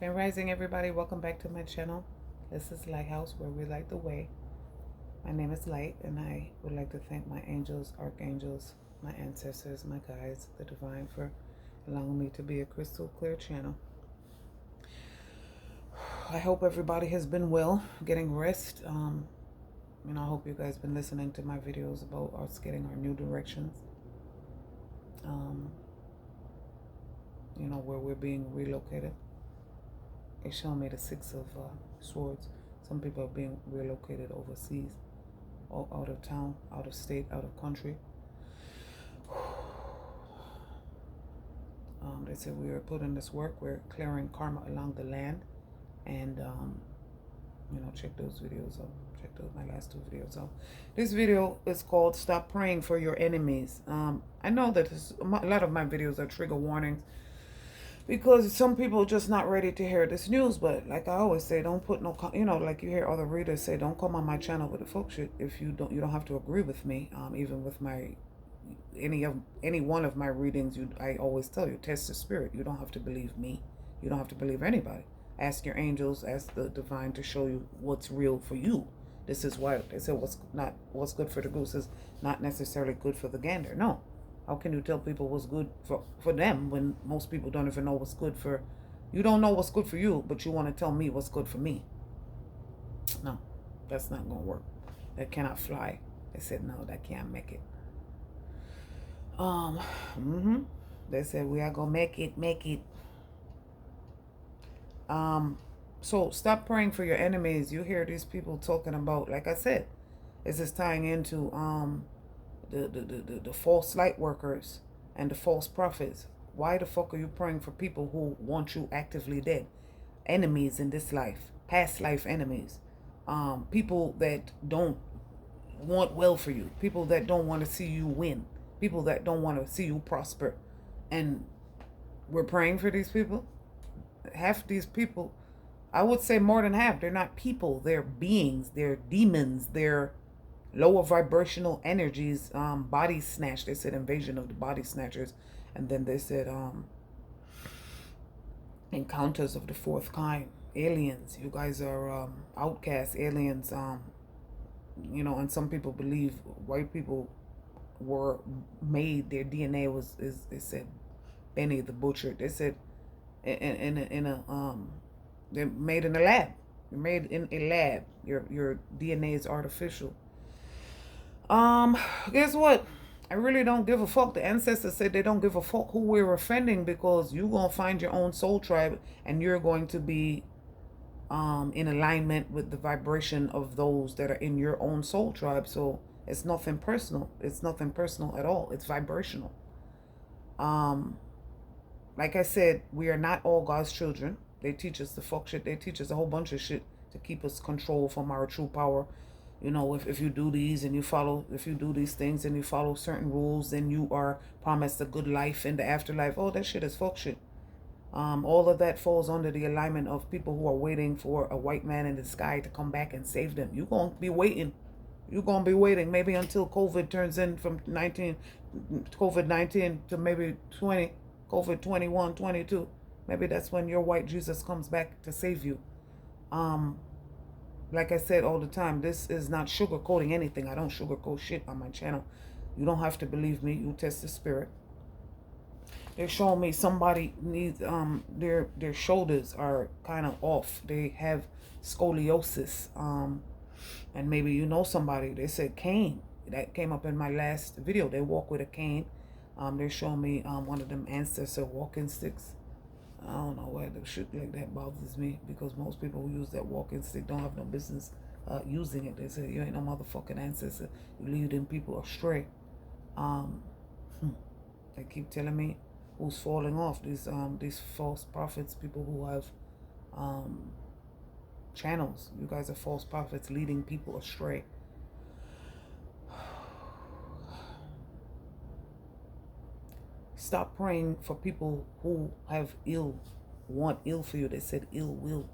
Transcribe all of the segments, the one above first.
Grand Rising, everybody. Welcome back to my channel. This is Lighthouse, where we light the way. My name is Light, and I would like to thank my angels, archangels, my ancestors, my guides, the divine, for allowing me to be a crystal clear channel. I hope everybody has been well, getting rest. I hope you guys been listening to my videos about us getting our new directions. Where we're being relocated. They show me the Six of Swords. Some people are being relocated overseas, or out of town, out of state, out of country. They said we are putting this work. We're clearing karma along the land, and check those videos out. Check my last two videos out. This video is called "Stop Praying for Your Enemies." I know that a lot of my videos are trigger warnings, because some people are just not ready to hear this news. But like I always say, don't put no, like you hear other readers say, don't come on my channel with the folk shit. If you don't have to agree with me. Even with any one of my readings, I always tell you, test the spirit. You don't have to believe me. You don't have to believe anybody. Ask your angels, ask the divine to show you what's real for you. This is why they say what's good for the goose is not necessarily good for the gander. No. How can you tell people what's good for them when most people don't even know what's good for... You don't know what's good for you, but you want to tell me what's good for me. No, that's not going to work. That cannot fly. They said, no, that can't make it. They said, we are going to make it. So stop praying for your enemies. You hear these people talking about, like I said, this is tying into... the false light workers and the false prophets. Why the fuck are you praying for people who want you actively dead? Enemies in this life, past life enemies, people that don't want well for you, people that don't want to see you win, people that don't want to see you prosper. And we're praying for these people. Half these people, I would say more than half, they're not people, they're beings, they're demons, they're lower vibrational energies, body snatch. They said invasion of the body snatchers. And then they said encounters of the fourth kind. Aliens. You guys are outcasts, aliens. And some people believe white people were made, their DNA they said Benny the Butcher. They said they're made in a lab. You're made in a lab. Your DNA is artificial. Guess what? I really don't give a fuck. The ancestors said they don't give a fuck who we're offending, because you're going to find your own soul tribe, and you're going to be in alignment with the vibration of those that are in your own soul tribe. So it's nothing personal. It's nothing personal at all. It's vibrational. Like I said, we are not all God's children. They teach us the fuck shit. They teach us a whole bunch of shit to keep us controlled from our true power. If you do these and if you do these things and you follow certain rules, then you are promised a good life in the afterlife. Oh, that shit is fuck shit. All of that falls under the alignment of people who are waiting for a white man in the sky to come back and save them. You're going to be waiting. You're going to be waiting maybe until COVID turns in from COVID-19 to maybe 20, COVID 21, 22. Maybe that's when your white Jesus comes back to save you. Like I said all the time, this is not sugarcoating anything. I don't sugarcoat shit on my channel. You don't have to believe me. You test the spirit. They're showing me somebody needs, their shoulders are kind of off. They have scoliosis. And maybe you know somebody. They said cane. That came up in my last video. They walk with a cane. They're showing me one of them ancestor walking sticks. I don't know why the shit like that bothers me, because most people who use that walking stick don't have no business using it. They say, you ain't no motherfucking ancestor. You lead them people astray. They keep telling me who's falling off. These false prophets, people who have channels. You guys are false prophets leading people astray. Stop praying for people who have want ill for you. They said ill will.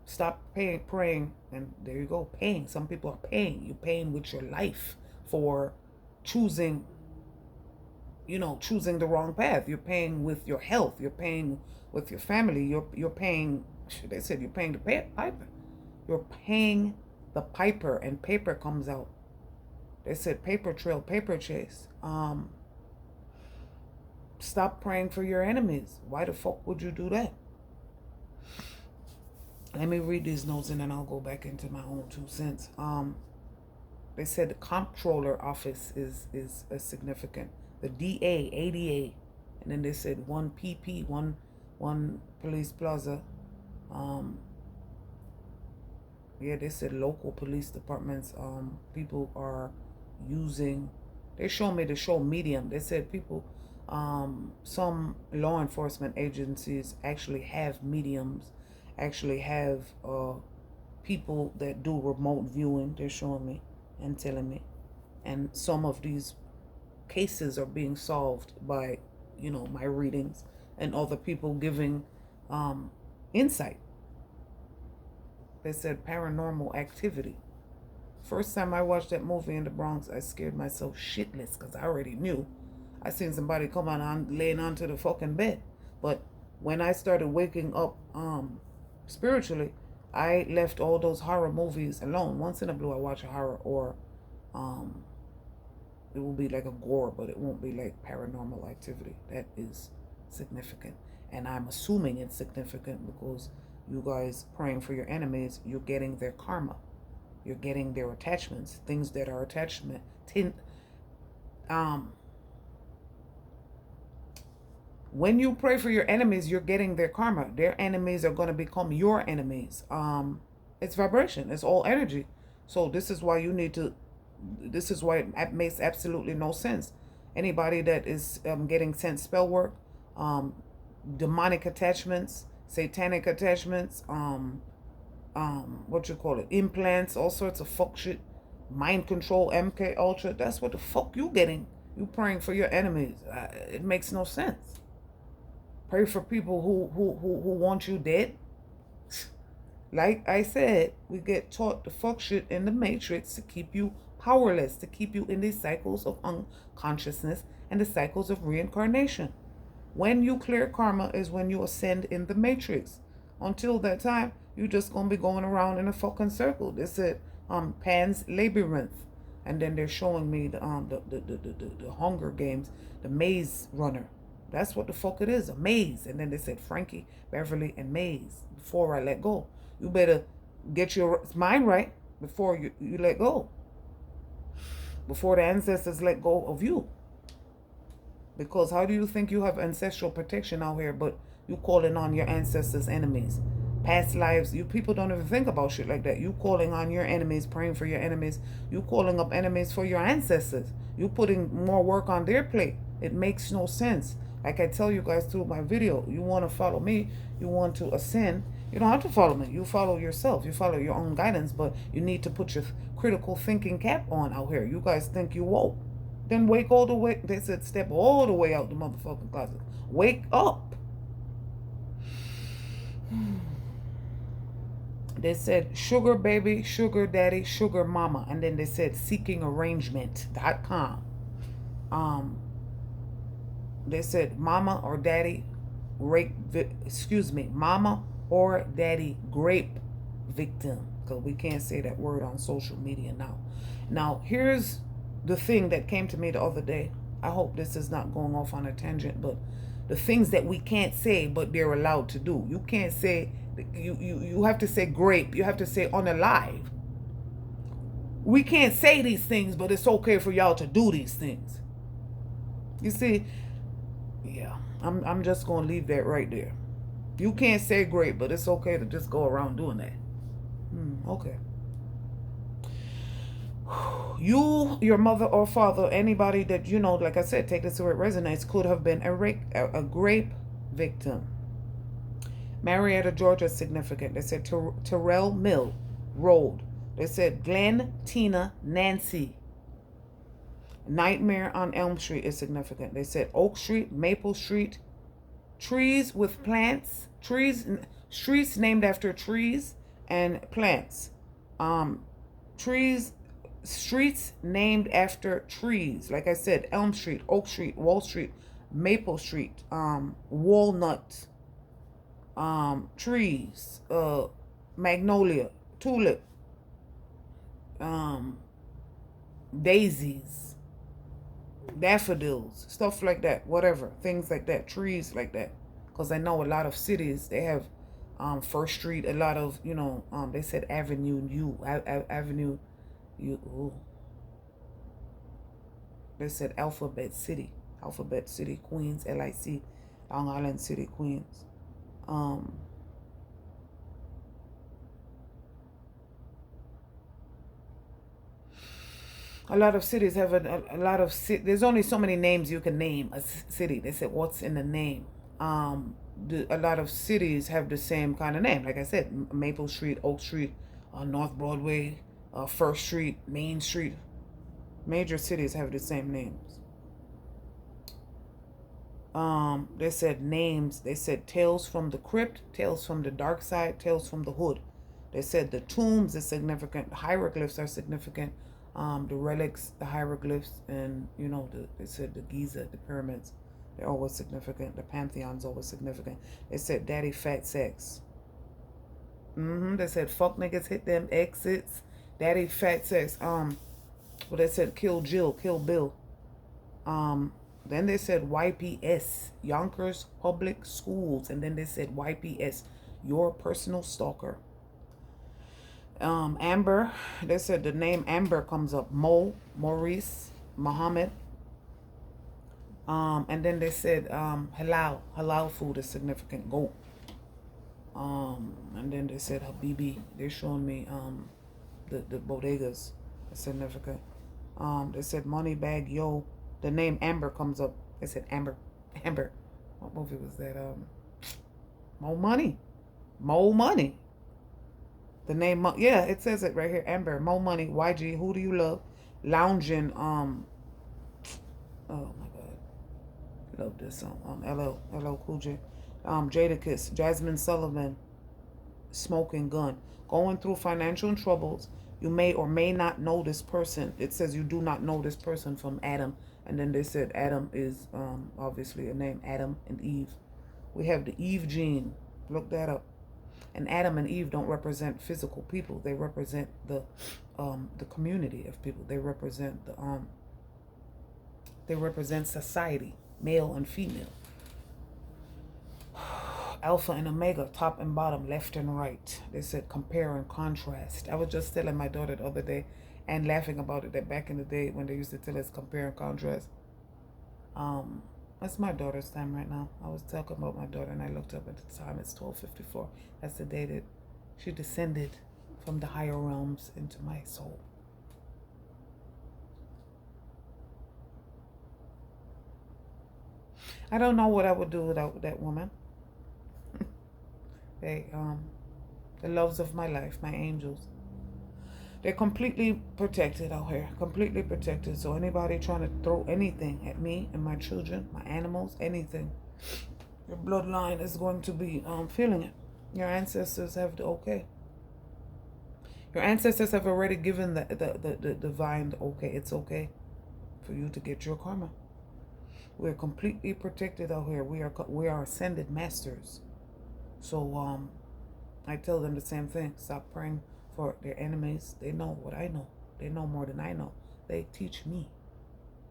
Stop praying, and there you go, paying. Some people are paying. You're paying with your life for choosing you know, choosing the wrong path. You're paying with your health. You're paying with your family. You're paying, they said you're paying the piper. You're paying the piper, and paper comes out. They said paper trail, paper chase. Stop praying for your enemies. Why the fuck would you do that? Let me read these notes and then I'll go back into my own 2 cents. They said the comptroller office is significant. The DA, ADA, and then they said 1 PP, one police plaza. Yeah, they said local police departments. People are using. They showed me the show Medium. They said people. Some law enforcement agencies actually have mediums, actually have people that do remote viewing. They're showing me and telling me, and some of these cases are being solved by, you know, my readings and other people giving insight. They said paranormal activity. First time I watched that movie in the Bronx, I scared myself shitless because I already knew. I seen somebody come on laying onto the fucking bed. But when I started waking up spiritually, I left all those horror movies alone. Once in a blue I watch a horror, or it will be like a gore, but it won't be like paranormal activity. That is significant. And I'm assuming it's significant because you guys praying for your enemies, you're getting their karma. You're getting their attachments, things that are attachment. When you pray for your enemies, you're getting their karma. Their enemies are going to become your enemies. It's vibration. It's all energy. So this is why you need to, this is why it makes absolutely no sense. Anybody that is getting sent spell work, demonic attachments, satanic attachments, what you call it, implants, all sorts of fuck shit, mind control, MK Ultra, that's what the fuck you getting. You praying for your enemies. It makes no sense. Pray for people who want you dead. Like I said, we get taught the fuck shit in the matrix to keep you powerless, to keep you in these cycles of unconsciousness and the cycles of reincarnation. When you clear karma is when you ascend in the matrix. Until that time, you just gonna be going around in a fucking circle. They said Pan's Labyrinth. And then they're showing me the Hunger Games, the Maze Runner. That's what the fuck it is, a maze. And then they said Frankie, Beverly, and Maze. Before I let go, you better get your mind right before you let go. Before the ancestors let go of you. Because how do you think you have ancestral protection out here, but you calling on your ancestors' enemies? Past lives, you people don't even think about shit like that. You calling on your enemies, praying for your enemies. You calling up enemies for your ancestors. You putting more work on their plate. It makes no sense. Like I tell you guys through my video, you want to follow me, you want to ascend, you don't have to follow me. You follow yourself. You follow your own guidance, but you need to put your critical thinking cap on out here. You guys think you woke. Then wake all the way. They said step all the way out the motherfucking closet. Wake up. They said sugar baby, sugar daddy, sugar mama. And then they said seekingarrangement.com. They said mama or daddy rape, mama or daddy grape victim. Because we can't say that word on social media now. Now, here's the thing that came to me the other day. I hope this is not going off on a tangent, but the things that we can't say, but they're allowed to do. You can't say, you have to say grape. You have to say unalive. We can't say these things, but it's okay for y'all to do these things. You see, yeah, I'm just going to leave that right there. You can't say grape, but it's okay to just go around doing that. Okay. You, your mother or father, anybody that you know, like I said, take this where it resonates, could have been a grape victim. Marietta, Georgia is significant. They said Terrell Mill Road. They said Glenn, Tina, Nancy. Nightmare on Elm Street is significant. They said Oak Street, Maple Street, trees with plants, streets named after trees and plants. Trees Streets named after trees. Like I said, Elm Street, Oak Street, Wall Street, Maple Street, Walnut, trees, magnolia, tulip, um, daisies, daffodils, stuff like that, whatever, things like that, trees like that. Because I know a lot of cities, they have First Street, a lot of, they said Avenue U, Avenue U, ooh. They said Alphabet City, Queens, LIC, Long Island City, Queens. A lot of cities have a lot of there's only so many names you can name a city. They said what's in the name. A lot of cities have the same kind of name. Like I said, Maple Street, Oak Street, North Broadway, First Street, Main Street. Major cities have the same names. They said names. They said Tales from the Crypt, Tales from the Dark Side, Tales from the Hood. They said the tombs are significant. The hieroglyphs are significant. The relics, the hieroglyphs, and they said the Giza, the pyramids, they're always significant. The Pantheon's always significant. They said Daddy Fat Sex. They said fuck niggas hit them exits. Daddy Fat Sex. Well, they said Kill Jill, Kill Bill. Then they said YPS, Yonkers Public Schools, and then they said YPS, Your Personal Stalker. Amber, they said the name Amber comes up. Maurice, Muhammad. And then they said halal food is significant. Goat. And then they said Habibi. They're showing me the bodegas are significant. They said Money Bag Yo. The name Amber comes up. They said Amber. What movie was that? Mo Money. The name, yeah, it says it right here. Amber, Mo Money, YG, Who Do You Love, Lounging, oh my God, love this song. LL Cool J, Jadakiss, Jasmine Sullivan, Smoking Gun, Going Through Financial Troubles. You may or may not know this person. It says you do not know this person from Adam, and then they said Adam is obviously a name. Adam and Eve. We have the Eve gene. Look that up. And Adam and Eve don't represent physical people. They represent the community of people. They represent society, male and female. Alpha and Omega, top and bottom, left and right. They said compare and contrast. I was just telling my daughter the other day and laughing about it, that back in the day when they used to tell us compare and contrast. That's my daughter's time right now. I was talking about my daughter and I looked up at the time. It's 12:54. That's the day that she descended from the higher realms into my soul. I don't know what I would do without that woman. They, the loves of my life, my angels. They're completely protected out here, completely protected. So anybody trying to throw anything at me and my children, my animals, anything, your bloodline is going to be feeling it. Your ancestors have the okay. Your ancestors have already given the divine the okay. It's okay for you to get your karma. We're completely protected out here. We are ascended masters. So I tell them the same thing. Stop praying for their enemies. They know what I know. They know more than I know. They teach me.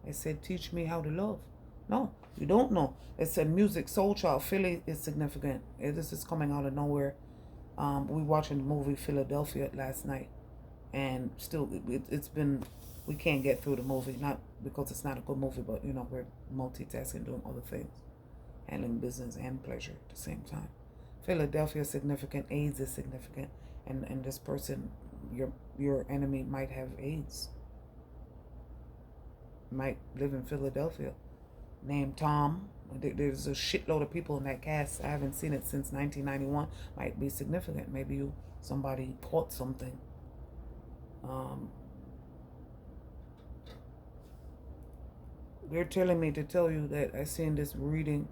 They said, teach me how to love. No, you don't know. It said music, Soul Child, Philly is significant. This is coming out of nowhere. We watching the movie Philadelphia last night. And still, it's been, we can't get through the movie. Not because it's not a good movie, but, we're multitasking, doing other things. Handling business and pleasure at the same time. Philadelphia is significant. AIDS is significant. And this person, your enemy might have AIDS. Might live in Philadelphia. Named Tom. There's a shitload of people in that cast. I haven't seen it since 1991. Might be significant. Maybe somebody caught something. They're telling me to tell you that I seen this reading.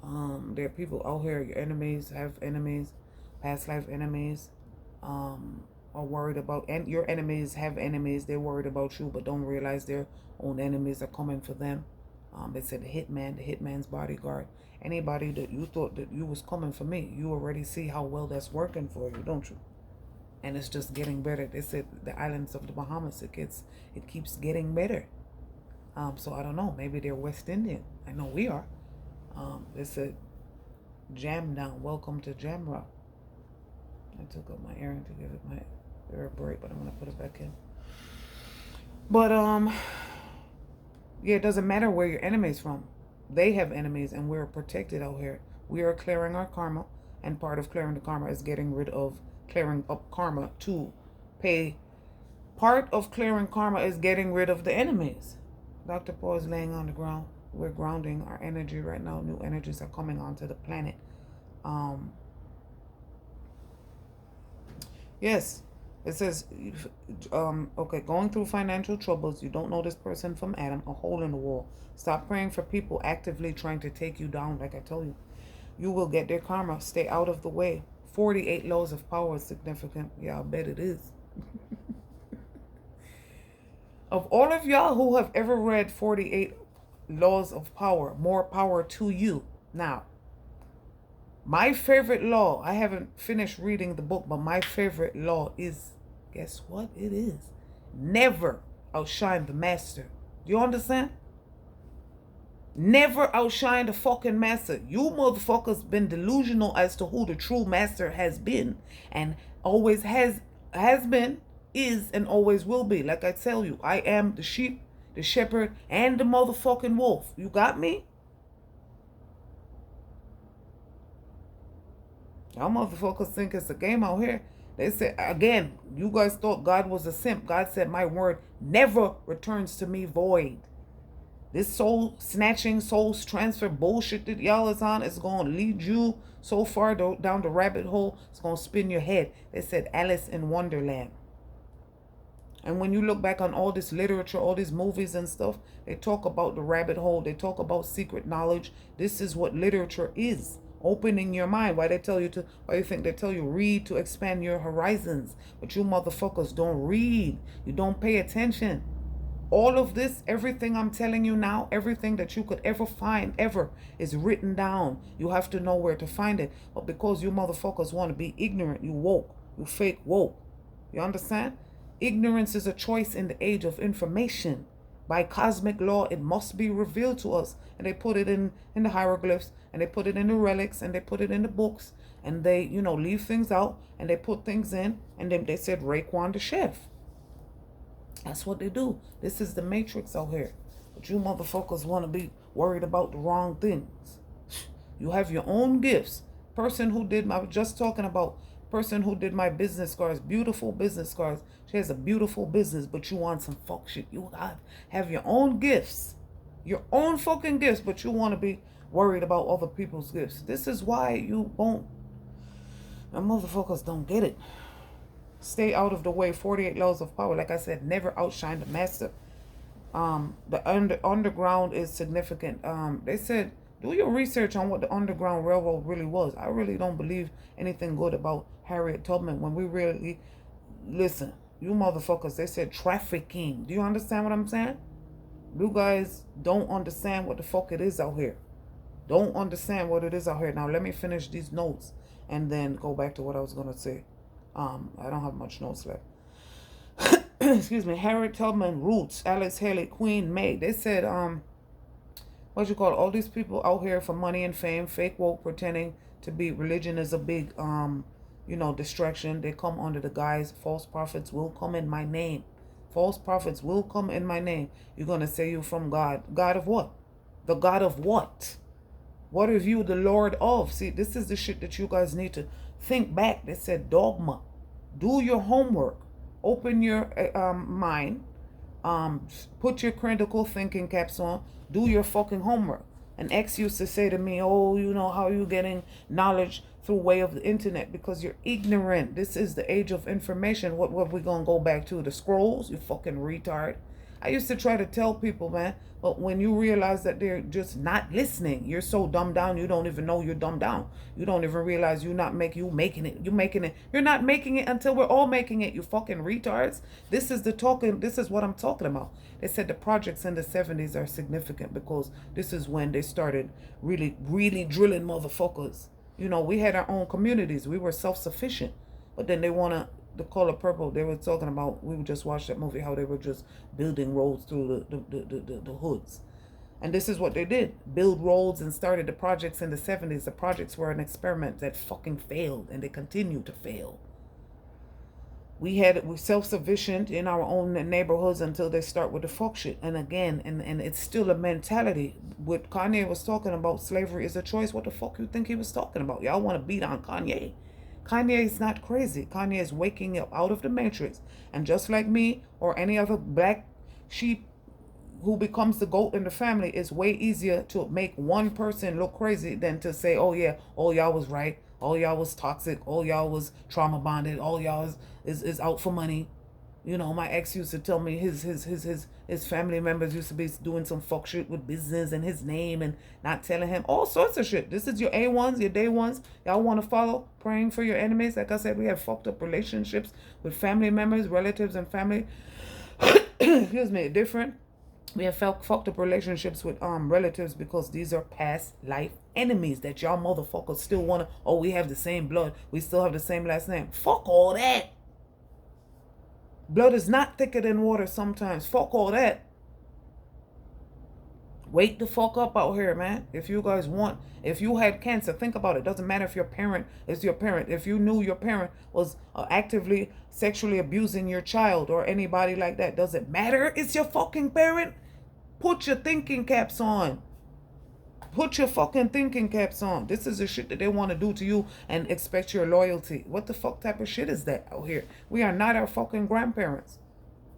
There are people out here, your enemies have enemies, past life enemies. are worried about, and your enemies have enemies. They're worried about you, but don't realize their own enemies are coming for them. They said the hitman's bodyguard. Anybody that you thought that you was coming for me, you already see how well that's working for you, don't you? And it's just getting better. They said the islands of the Bahamas, it keeps getting better. So I don't know. Maybe they're West Indian. I know we are. They said jam down. Welcome to Jamra. I took up my errand to give it my air break, but I'm gonna put it back in. But yeah, it doesn't matter where your enemy's from. They have enemies, and we're protected out here. We are clearing our karma, and part of clearing the karma is clearing up karma to pay. Part of clearing karma is getting rid of the enemies. Dr. Paul is laying on the ground. We're grounding our energy right now. New energies are coming onto the planet. Yes, it says, okay, going through financial troubles. You don't know this person from Adam. A hole in the wall. Stop praying for people actively trying to take you down. Like I told you, you will get their karma. Stay out of the way. 48 laws of power is significant. Yeah, I bet it is. Of all of y'all who have ever read 48 laws of power, more power to you. Now, my favorite law, I haven't finished reading the book, but my favorite law is, guess what it is? Never outshine the master. Do you understand? Never outshine the fucking master. You motherfuckers been delusional as to who the true master has been, and always has been, is, and always will be. Like I tell you, I am the sheep, the shepherd, and the motherfucking wolf. You got me? Y'all motherfuckers think it's a game out here. They said, again, you guys thought God was a simp. God said, my word never returns to me void. This soul snatching, soul transfer bullshit that y'all is on is going to lead you so far down the rabbit hole. It's going to spin your head. They said Alice in Wonderland. And when you look back on all this literature, all these movies and stuff, they talk about the rabbit hole. They talk about secret knowledge. This is what literature is. Opening your mind. Why you think they tell you read to expand your horizons? But you motherfuckers don't read. You don't pay attention. All of this, everything I'm telling you now, everything that you could ever find, ever, is written down. You have to know where to find it. But because you motherfuckers want to be ignorant, you woke. You fake woke. You understand? Ignorance is a choice in the age of information. By cosmic law, it must be revealed to us. And they put it in the hieroglyphs, and they put it in the relics, and they put it in the books, and they, leave things out, and they put things in, and then they said Raekwon the chef. That's what they do. This is the matrix out here. But you motherfuckers want to be worried about the wrong things. You have your own gifts. I was just talking about person who did my business cards, beautiful business cards. She has a beautiful business, but you want some fuck shit. You have your own gifts, your own fucking gifts, but you want to be worried about other people's gifts. This is why you won't. The motherfuckers don't get it. Stay out of the way. 48 laws of power. Like I said, never outshine the master. The underground is significant. They said, do your research on what the Underground Railroad really was. I really don't believe anything good about Harriet Tubman when we really listen. You motherfuckers, they said trafficking. Do you understand what I'm saying? You guys don't understand what the fuck it is out here. Don't understand what it is out here. Now let me finish these notes and then go back to what I was gonna say. I don't have much notes left. Excuse me. Harriet Tubman, Roots, Alice Haley, Queen May. They said, all these people out here for money and fame, fake woke, pretending to be religion is a big, distraction. They come under the guise, false prophets will come in my name. False prophets will come in my name. You're going to say you're from God. God of what? The God of what? What are you the Lord of? See, this is the shit that you guys need to think back. They said dogma. Do your homework. Open your mind. Put your critical thinking caps on. Do your fucking homework. An ex used to say to me, oh, how are you getting knowledge through way of the internet? Because you're ignorant. This is the age of information. What we going to go back to? The scrolls? You fucking retard. I used to try to tell people, man, but when you realize that they're just not listening, you're so dumbed down, you don't even know you're dumbed down. You don't even realize you're not making it. You're making it. You're not making it until we're all making it, you fucking retards. This is what I'm talking about. They said the projects in the 70s are significant because this is when they started really, really drilling motherfuckers. You know, we had our own communities. We were self-sufficient. But then they want to, The Color Purple, they were talking about, we just watched that movie, how they were just building roads through the hoods. And this is what they did. Build roads and started the projects in the 70s. The projects were an experiment that fucking failed, and they continue to fail. We're self-sufficient in our own neighborhoods until they start with the fuck shit. And again, and it's still a mentality. What Kanye was talking about, slavery is a choice. What the fuck you think he was talking about? Y'all want to beat on Kanye. Kanye is not crazy. Kanye is waking up out of the matrix. And just like me or any other black sheep who becomes the goat in the family, it's way easier to make one person look crazy than to say, oh yeah, all y'all was right. All y'all was toxic. All y'all was trauma bonded. All y'all is out for money. You know, my ex used to tell me his family members used to be doing some fuck shit with business and his name and not telling him all sorts of shit. This is your A1s, your day ones. Y'all want to follow praying for your enemies. Like I said, we have fucked up relationships with family members, relatives, and family. Excuse me, different. We have fucked up relationships with relatives because these are past life enemies that y'all motherfuckers still want to, oh, we have the same blood. We still have the same last name. Fuck all that. Blood is not thicker than water sometimes. Fuck all that. Wake the fuck up out here, man. If you had cancer, think about it. Doesn't matter if your parent is your parent. If you knew your parent was actively sexually abusing your child or anybody like that, does it matter? It's your fucking parent. Put your thinking caps on. Put your fucking thinking caps on. This is the shit that they want to do to you and expect your loyalty. What the fuck type of shit is that out here? We are not our fucking grandparents.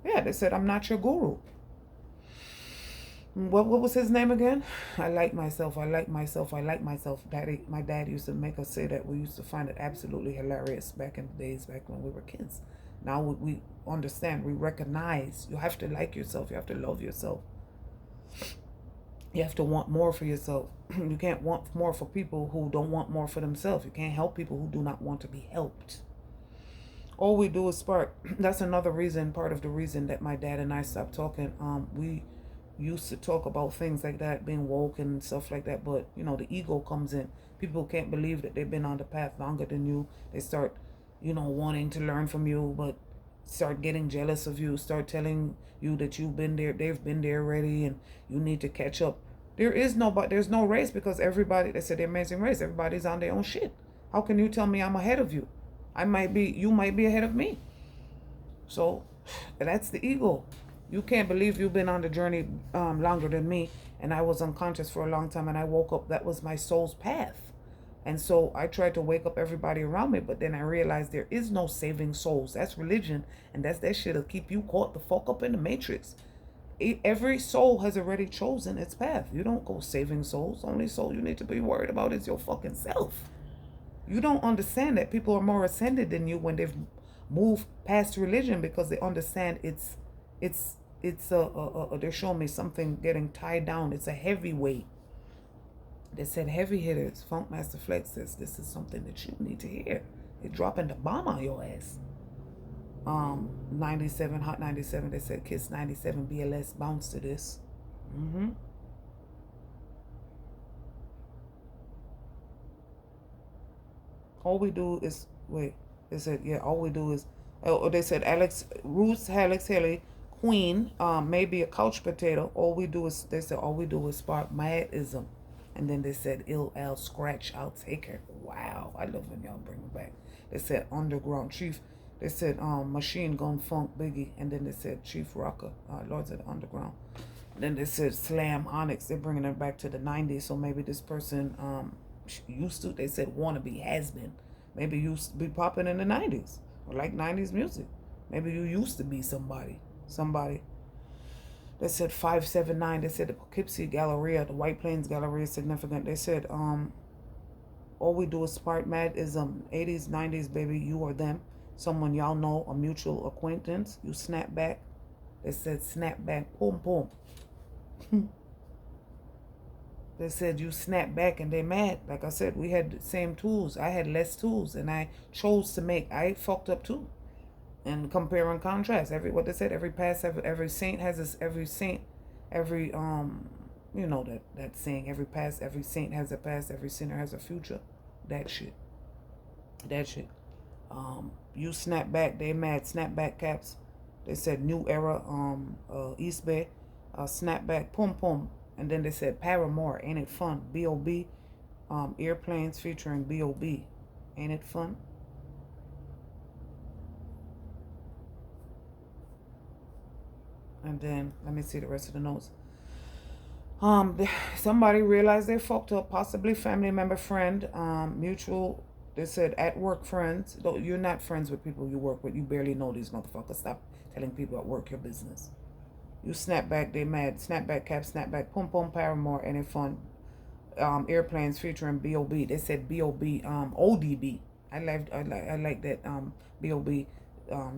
Yeah, they said, I'm not your guru. What was his name again? I like myself. I like myself. I like myself. My dad used to make us say that. We used to find it absolutely hilarious back in the days, back when we were kids. Now we understand. We recognize. You have to like yourself. You have to love yourself. You have to want more for yourself. You can't want more for people who don't want more for themselves. You can't help people who do not want to be helped. All we do is spark. That's another reason, part of the reason that my dad and I stopped talking. We used to talk about things like that, being woke and stuff like that. But, you know, the ego comes in. People can't believe that they've been on the path longer than you. They start, you know, wanting to learn from you, but start getting jealous of you, start telling you that you've been there, they've been there already, and you need to catch up. There's no race, because everybody, they said the Amazing Race, everybody's on their own shit. How can you tell me I'm ahead of you? You might be ahead of me. So that's the ego. You can't believe you've been on the journey longer than me, and I was unconscious for a long time, and I woke up. That was my soul's path. And so I tried to wake up everybody around me, but then I realized there is no saving souls. That's religion, and that shit'll keep you caught the fuck up in the matrix. Every soul has already chosen its path. You don't go saving souls. Only soul you need to be worried about is your fucking self. You don't understand that people are more ascended than you when they've moved past religion, because they understand they're showing me something getting tied down. It's a heavy weight. They said heavy hitters. Funk Master Flex says this is something that you need to hear. They're dropping the bomb on your ass. 97, Hot 97, they said Kiss 97, BLS, bounce to this. All we do is, wait, they said, yeah, all we do is, they said Alex Haley, Queen, maybe a couch potato. They said all we do is spark madism. And then they said Ill Scratch, I'll take her. Wow, I love when y'all bring it back. They said Underground Chief. They said Machine Gun Funk Biggie. And then they said Chief Rocker, Lords of the Underground. And then they said Slam Onyx. They're bringing it back to the 90s. So maybe this person used to, they said Wannabe Has Been. Maybe used to be popping in the 90s. Or like 90s music. Maybe you used to be somebody. They said 579. They said the Poughkeepsie Galleria, the White Plains Galleria is significant. They said all we do is spark madism. 80s, 90s, baby, you or them. Someone y'all know, a mutual acquaintance. You snap back. They said snap back, boom, boom. They said you snap back and they mad. Like I said, we had the same tools. I had less tools and I chose to make. I fucked up too. And compare and contrast. What they said, every saint has this, every you know that saying, every saint has a past, every sinner has a future. That shit. You snap back, they mad. Snap back caps. They said new era, East Bay, snap back, pum pum. And then they said Paramore, ain't it fun? B.O.B. Airplanes featuring B.O.B. Ain't it fun? And then let me see the rest of the notes. Somebody realized they fucked up, possibly family member, friend, mutual. They said at work friends. Though you're not friends with people you work with. You barely know these motherfuckers. Stop telling people at work your business. You snap back, they mad. Snap back cap, snap back, pum pum, Paramore, any fun. Airplanes featuring B.O.B. They said B.O.B. ODB. I like that B.O.B.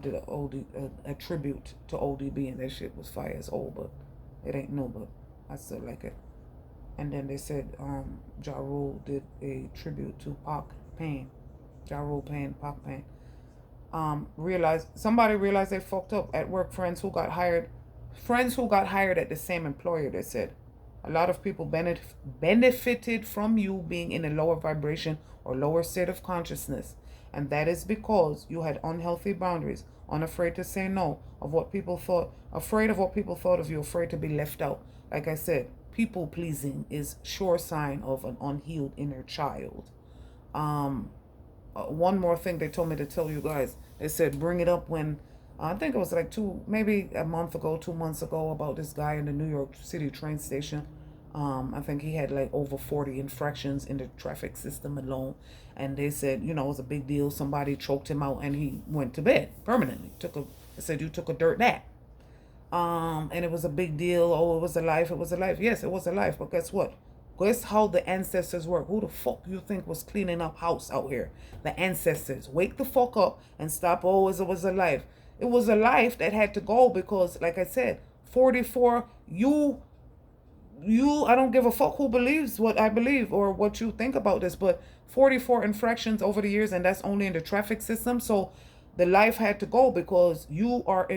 Did a tribute to ODB, and that shit was fire as old, but it ain't new, but I still like it. And then they said Ja Rule did a tribute to Pac Pain. Ja Rule Pain, Pac Pain. Somebody realized they fucked up at work. Friends who got hired at the same employer. They said a lot of people benefited from you being in a lower vibration or lower state of consciousness, and that is because you had unhealthy boundaries, unafraid to say no, of what people thought, afraid of what people thought of you, afraid to be left out. Like I said, people pleasing is sure sign of an unhealed inner child. One more thing they told me to tell you guys. They said bring it up when I think it was like 2 months ago, about this guy in the New York City train station. I think he had like over 40 infractions in the traffic system alone. And they said, it was a big deal. Somebody choked him out and he went to bed permanently. They said, you took a dirt nap. And it was a big deal. Oh, it was a life. Yes, it was a life. But guess what? Guess how the ancestors work. Who the fuck you think was cleaning up house out here? The ancestors. Wake the fuck up and stop. Oh, it was a life. It was a life that had to go because, like I said, 44, I don't give a fuck who believes what I believe or what you think about this, but 44 infractions over the years, and that's only in the traffic system. So the life had to go because you are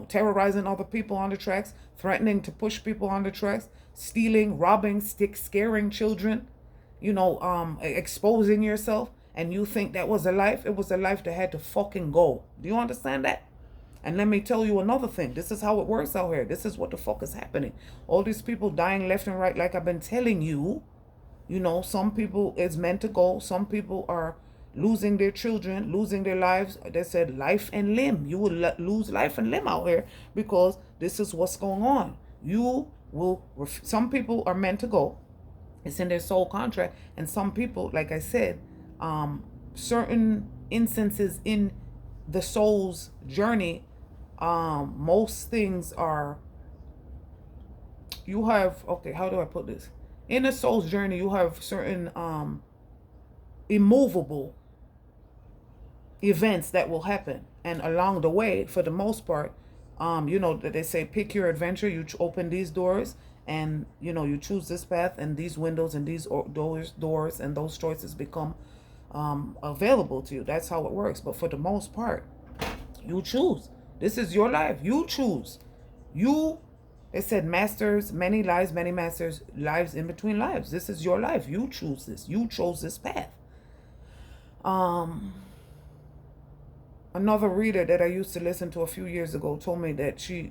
terrorizing other people on the tracks, threatening to push people on the tracks, stealing, robbing, scaring children, exposing yourself. And you think that was a life? It was a life that had to fucking go. Do you understand that? And let me tell you another thing. This is how it works out here. This is what the fuck is happening. All these people dying left and right, like I've been telling you. Some people it's meant to go. Some people are losing their children, losing their lives. They said life and limb. You will lose life and limb out here because this is what's going on. Some people are meant to go. It's in their soul contract. And some people, like I said, certain instances in the soul's journey, most things are, how do I put this? In a soul's journey, you have certain immovable events that will happen. And along the way, for the most part, that they say, pick your adventure. You open these doors and, you choose this path, and these windows and these doors and those choices become available to you. That's how it works. But for the most part, you choose. This is your life. You choose. They said masters, many lives, many masters, lives in between lives. This is your life. You choose this. You chose this path. Another reader that I used to listen to a few years ago told me that it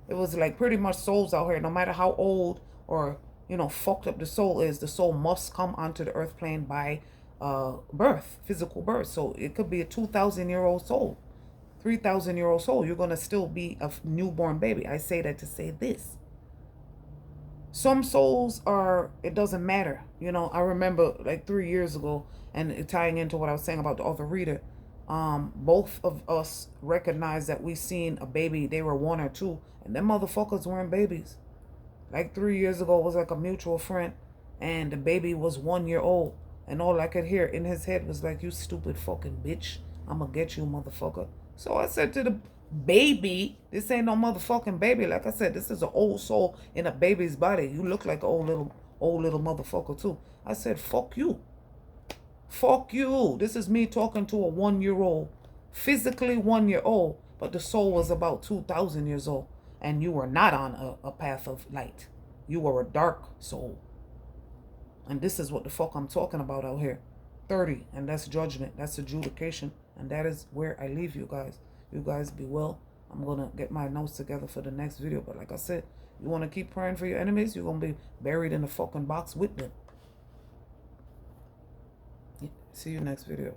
was like pretty much souls out here, no matter how old or, fucked up the soul is, the soul must come onto the earth plane by birth, physical birth. So it could be a 2,000-year-old soul, 3,000-year-old soul. You're going to still be a newborn baby. I say that to say this. Some souls it doesn't matter. I remember like 3 years ago, and tying into what I was saying about the other reader, both of us recognized that we seen a baby. They were 1 or 2, and them motherfuckers weren't babies. Like 3 years ago, it was like a mutual friend, and the baby was 1 year old. And all I could hear in his head was like, you stupid fucking bitch. I'm going to get you, motherfucker. So I said to baby. This ain't no motherfucking baby. Like I said, this is an old soul in a baby's body. You look like an old little motherfucker too. I said, fuck you. Fuck you. This is me talking to a 1-year-old. Physically 1-year-old, but the soul was about 2,000 years old. And you were not on a path of light. You were a dark soul. And this is what the fuck I'm talking about out here. 30, and that's judgment. That's adjudication. And that is where I leave you guys. You guys be well. I'm going to get my notes together for the next video. But like I said, you want to keep praying for your enemies, you're going to be buried in the fucking box with them. See you next video.